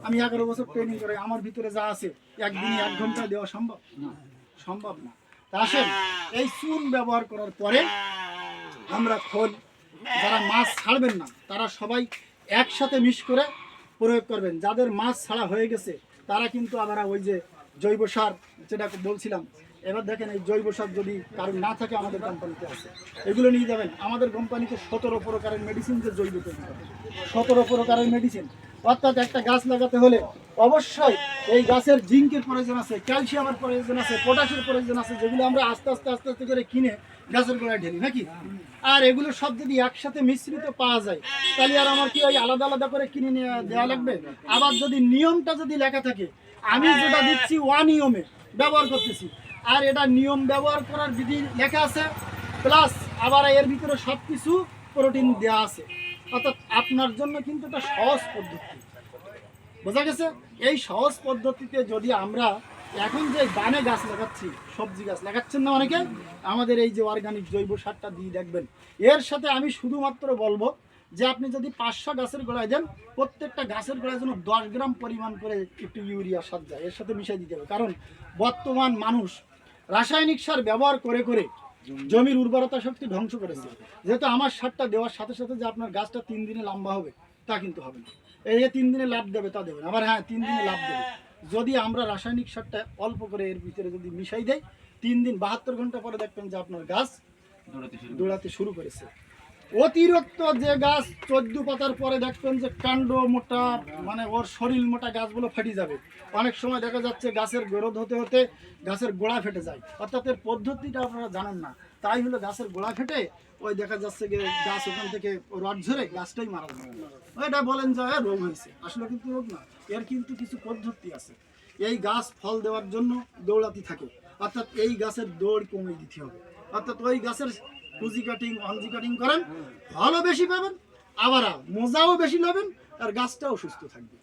আমি 11 বছর ট্রেনিং করে আমার ভিতরে যা আছে একদিনে 1 ঘন্টায় দেওয়া সম্ভব না, সম্ভব না। তা আসেন এই চুন ব্যবহার করার পরে আমরা খোল, যারা মাছ ছাড়বেন না তারা সবাই একসাথে মিশ করে প্রয়োগ করবেন। যাদের মাছ ছাড়া হয়ে গেছে তারা কিন্তু আবার ওই যে জৈব সার যেটা বলছিলাম, এবার দেখেন এই জৈব সার যদি কারণ না থাকে আমাদের কোম্পানিতে আছে, এগুলো নিয়ে যাবেন। আমাদের কোম্পানিতে 17 প্রকারের মেডিসিন যে জৈব তৈরি করে, 17 প্রকারের মেডিসিন। অর্থাৎ একটা গাছ লাগাতে হলে অবশ্যই এই গাছের জিঙ্কের প্রয়োজন আছে, ক্যালসিয়ামের প্রয়োজন আছে, পটাশের প্রয়োজন আছে, যেগুলো আমরা আস্তে আস্তে আস্তে আস্তে করে কিনে গাছের গোড়ায় ঢেলি নাকি। আর এগুলো সব যদি একসাথে মিশ্রিত পাওয়া যায় তাহলে আর আমার কি ওই আলাদা আলাদা করে কিনে নিয়ে দেওয়া লাগবে? আবার যদি নিয়মটা যদি লেখা থাকে, আমি যেটা দিচ্ছি অনিয়মে ব্যবহার করতেছি, আর এটা নিয়ম ব্যবহার করার বিধি লেখা আছে, প্লাস আবার এর ভিতরে সব কিছু প্রোটিন দেওয়া আছে। অর্থাৎ আপনার জন্য কিন্তু এটা সহজ পদ্ধতি, বোঝা গেছে? এই সহজ পদ্ধতিতে যদি আমরা এখন যে দানে গাছ লাগাচ্ছি, সবজি গাছ লাগাচ্ছেন না অনেকে, আমাদের এই যে অর্গানিক জৈব সারটা দিয়ে দেখবেন। এর সাথে আমি শুধুমাত্র বলবো যে আপনি যদি 500 গাছের গোড়ায় দেন, প্রত্যেকটা গাছের গোড়ায় যেন 10 গ্রাম পরিমাণ করে একটু ইউরিয়া সার যায়, এর সাথে মিশিয়ে দিতে হবে। কারণ বর্তমান মানুষ রাসায়নিক সার ব্যবহার করে করে জমির উর্বরতা শক্তি ধ্বংস করেছে। যেহেতু আমার সারটা দেওয়ার সাথে সাথে যে আপনার গাছটা 3 দিনে লম্বা হবে তা কিন্তু হবে না, এই 3 দিনে লাভ দেবে তা দেবে না। আবার হ্যাঁ 3 দিনে লাভ দেবে যদি আমরা রাসায়নিক সারটা অল্প করে এর ভিতরে যদি মিশাই দেয়, 3 দিন 72 ঘন্টা পরে দেখবেন যে আপনার গাছ দৌড়াতে শুরু করেছে। অতিরিক্ত যে গাছ 14 পাতার পরে দেখবেন যে কাণ্ড মোটা, মানে ওর শরীর মোটা গাছগুলো ফেটে যাবে। অনেক সময় দেখা যাচ্ছে গাছের গ্রোথ হতে হতে গাছের গোড়া ফেটে যায়। অর্থাৎ এর পদ্ধতিটা আপনারা জানেন না, তাই হলো গাছের গোড়া ফেটে ওই দেখা যাচ্ছে যে গাছ ওখান থেকে রড ঝরে গাছটাই মারা যায়। এটা বলেন যে রোগ হয়েছে, আসলে কিন্তু রোগ না, এর কিন্তু কিছু পদ্ধতি আছে। এই গাছ ফল দেওয়ার জন্য দৌড়াতে থাকে, অর্থাৎ এই গাছের দৌড় কমিয়ে দিতে হবে। অর্থাৎ ওই গাছের টুজি কাটিং অনজি কাটিং করেন, ফলও বেশি পাবেন, আবার মজাও বেশি পাবেন, আর গাছটাও সুস্থ থাকবে।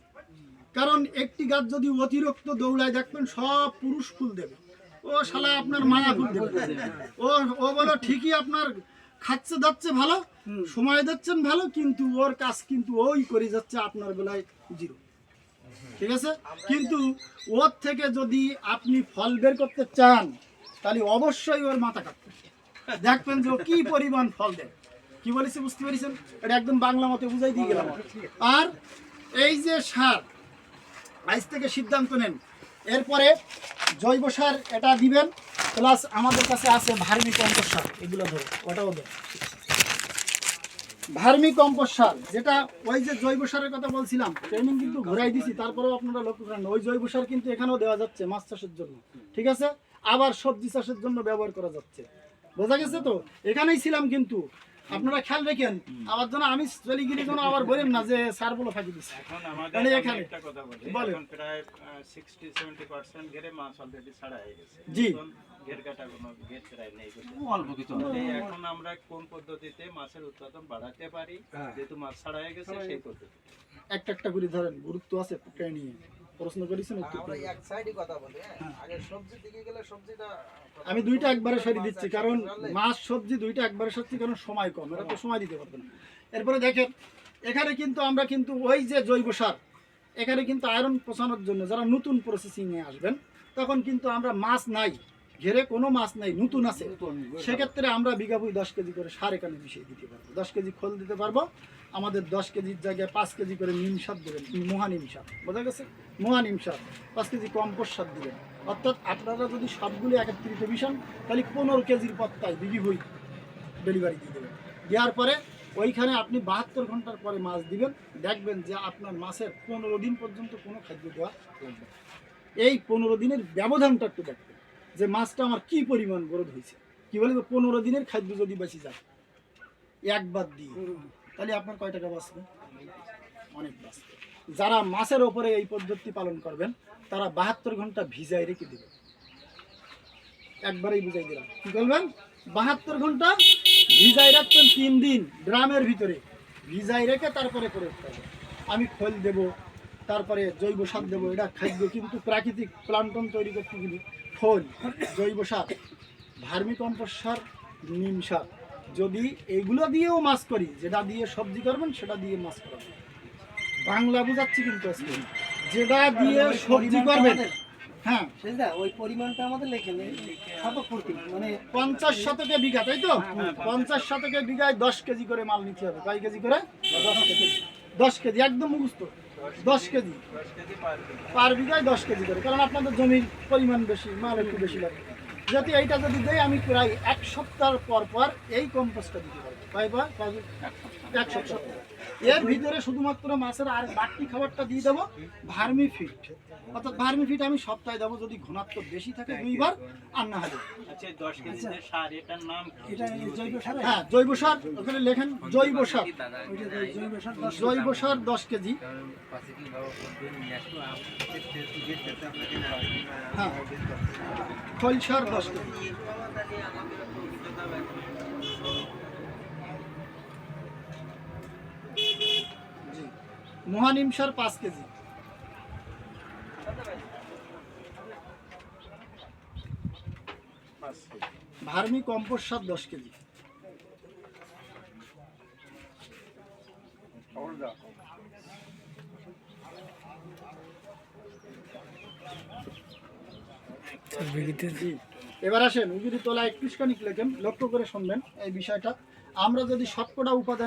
কারণ একটি গাছ যদি অতিরিক্ত দৌড়ায় দেখবেন সব পুরুষ ফুল দেবে, ও শালা আপনার মায়া ফুল দেবে। ও বলো ঠিকই আপনার খাচ্ছে যাচ্ছে ভালো, সময় দিচ্ছেন ভালো, কিন্তু ওর কাজ কিন্তু ওই করে যাচ্ছে আপনার বেলায় জিরো। ঠিক আছে? কিন্তু ওর থেকে যদি আপনি ফল বের করতে চান তাহলে অবশ্যই ওর মাথা কাটতে দেখবেন যে ও কি পরিমাণ ফল দেয়। কি বলেছে বুঝতে পেরেছেন? এটা একদম বাংলা মতে বুঝাই দিয়ে গেলাম। আর এই যে সার, আজ থেকে সিদ্ধান্ত নেন, এরপরে জৈব সার এটা দিবেন, প্লাস আমাদের কাছে আছে ভার্মি কম্পোস্ট সার, এগুলো ধরো ওটাও ধরো। ভার্মি কম্পোস্ট সার যেটা ওই যে জৈব সারের কথা বলছিলাম, ট্রেনিং কিন্তু ঘুরাই দিছি, তারপরেও আপনারা লক্ষ্য করেন ওই জৈব সার কিন্তু এখানেও দেওয়া যাচ্ছে মাছ চাষের জন্য, ঠিক আছে? আবার সবজি চাষের জন্য ব্যবহার করা যাচ্ছে, বোঝা গেছে তো? এখানেই ছিলাম কিন্তু আপনারা খেয়াল রেখেন, আবার যেন আমি চলে গেলে যেন আবার বলেন না যে স্যার বলে ফাঁকি দিচ্ছে। এখন আমাদের এখানে একটা কথা বলি, এখন প্রায় 60-70% ঘেরে মাছ অলরেডি ছাড়া হয়ে গেছে। জি, ঘের কাটা কোনো ঘের প্রায় নেই। এখন আমরা কোন পদ্ধতিতে মাছের উৎপাদন বাড়াতে পারি, যেহেতু মাছ ছাড়া হয়ে গেছে সেই পদ্ধতি একটা একটা করে ধরেন, গুরুত্ব আছে নিয়ে প্রশ্ন করেছেন। আমি দুইটা একবারে সরিয়ে দিচ্ছি, কারণ মাছ সবজি দুইটা একবারে সত্যি, কারণ সময় কম, এটা তো সময় দিতে পারবে না। এরপরে দেখেন এখানে কিন্তু আমরা কিন্তু ওই যে জৈব সার, এখানে কিন্তু আয়রন পচানোর জন্য যারা নতুন প্রসেসিংয়ে আসবেন, তখন কিন্তু আমরা মাছ নাই, ঘেরে কোনো মাছ নাই, নতুন আছে, সেক্ষেত্রে আমরা বিঘা প্রতি 10 কেজি করে সার এখানে মিশিয়ে দিতে পারবো। 10 কেজি খোল দিতে পারবো, আমাদের 10 কেজির জায়গায় 5 কেজি করে নিম সার দেবেন, মহানিম সার, বোঝা গেছে? মহানিম সার 5 কেজি কম্পোস্ট সার দিবেন। অর্থাৎ আপনারা যদি সবগুলি একত্রিত মিশান তাহলে 15 কেজির পত্তায় বিঘি হই ডেলিভারি দিয়ে দেবেন। দেওয়ার পরে ওইখানে আপনি 72 ঘন্টার পরে মাছ দিবেন, দেখবেন যে আপনার মাছের 15 দিন পর্যন্ত কোনো খাদ্য দেওয়া লাগবে। এই 15 দিনের ব্যবধানটা একটু দেখবেন যে মাছটা আমার কি পরিমাণ গ্রোথ হয়েছে। কি বলে 15 দিনের খাদ্য যদি বেশি যায় একবার দিয়ে, তাহলে আপনার কয় টাকা বাঁচবে? অনেক বাঁচবে। যারা মাছের ওপরে এই পদ্ধতি পালন করবেন তারা 72 ঘন্টা ভিজাই রেখে দেবেন। একবারেই বুঝাই দিলাম, কি করবেন? 72 ঘন্টা ভিজাই রাখবেন, 3 দিন ড্রামের ভিতরে ভিজাই রেখে তারপরে প্রয়োগ করবেন। আমি খোল দেব, তারপরে জৈব সার দেবো, এটা খাদ্য কিন্তু প্রাকৃতিক প্লান্টন তৈরি করতে গেলে খোল, জৈব সার, ভার্মি কম্পোস্ট সার, নিম সার, যদি এগুলো দিয়েও মাছ করি, যেটা দিয়ে সবজি করবেন সেটা দিয়ে মাছ করবেন। বাংলা বুঝাচ্ছি কিন্তু আজকে, যেটা দিয়ে সবজি করবেন, হ্যাঁ সেটা ওই পরিমাণটা আমাদের লেখেন শতক প্রতি মানে 50 শতকে বিঘা, তাই তো? 50 শতকে বিঘায় 10 কেজি করে মাল নিতে হবে। কয় কেজি করে? 10 কেজি। 10 কেজি একদম মুখস্থ, 10 কেজি 10 কেজি পার বিঘা। পার বিঘায় 10 কেজি করে, কারণ আপনাদের জমির পরিমাণ বেশি, মাল একটু বেশি লাগে। যদি এইটা যদি দেই আমি প্রায় 1 সপ্তাহ পর পর এই কম্পোস্টটা দিতে পারবো। কয়বার? 1 সপ্তাহ। এর ভিতরে শুধুমাত্র মাছের আর বাড়তি খাবারটা দিয়ে দেবো ভার্মি ফিট। অর্থাৎ ভার্মি ফিট আমি সপ্তাহে দেবো, যদি ঘনত্ব বেশি থাকে 2 বার, আর না হলে আচ্ছা, এই 10 কেজি যে সার, এটার নাম কি? এটা জৈব সার। হ্যাঁ জৈব সার, ওখানে লেখেন জৈব সার। ওইটা জৈব সার 10 জৈব সার 10 কেজি। হ্যাঁ খৈল সার 10 কেজি। জি। মহানিম সার 5 কেজি। ভার্মি কম্পোস্ট সার 10 কেজি। জি। এবার আসেন উগিরি তোলা 21 খানিক লেখেন, লক্ষ্য করে শুনবেন এই বিষয়টা। আমরা যদি সবকটা উপাদান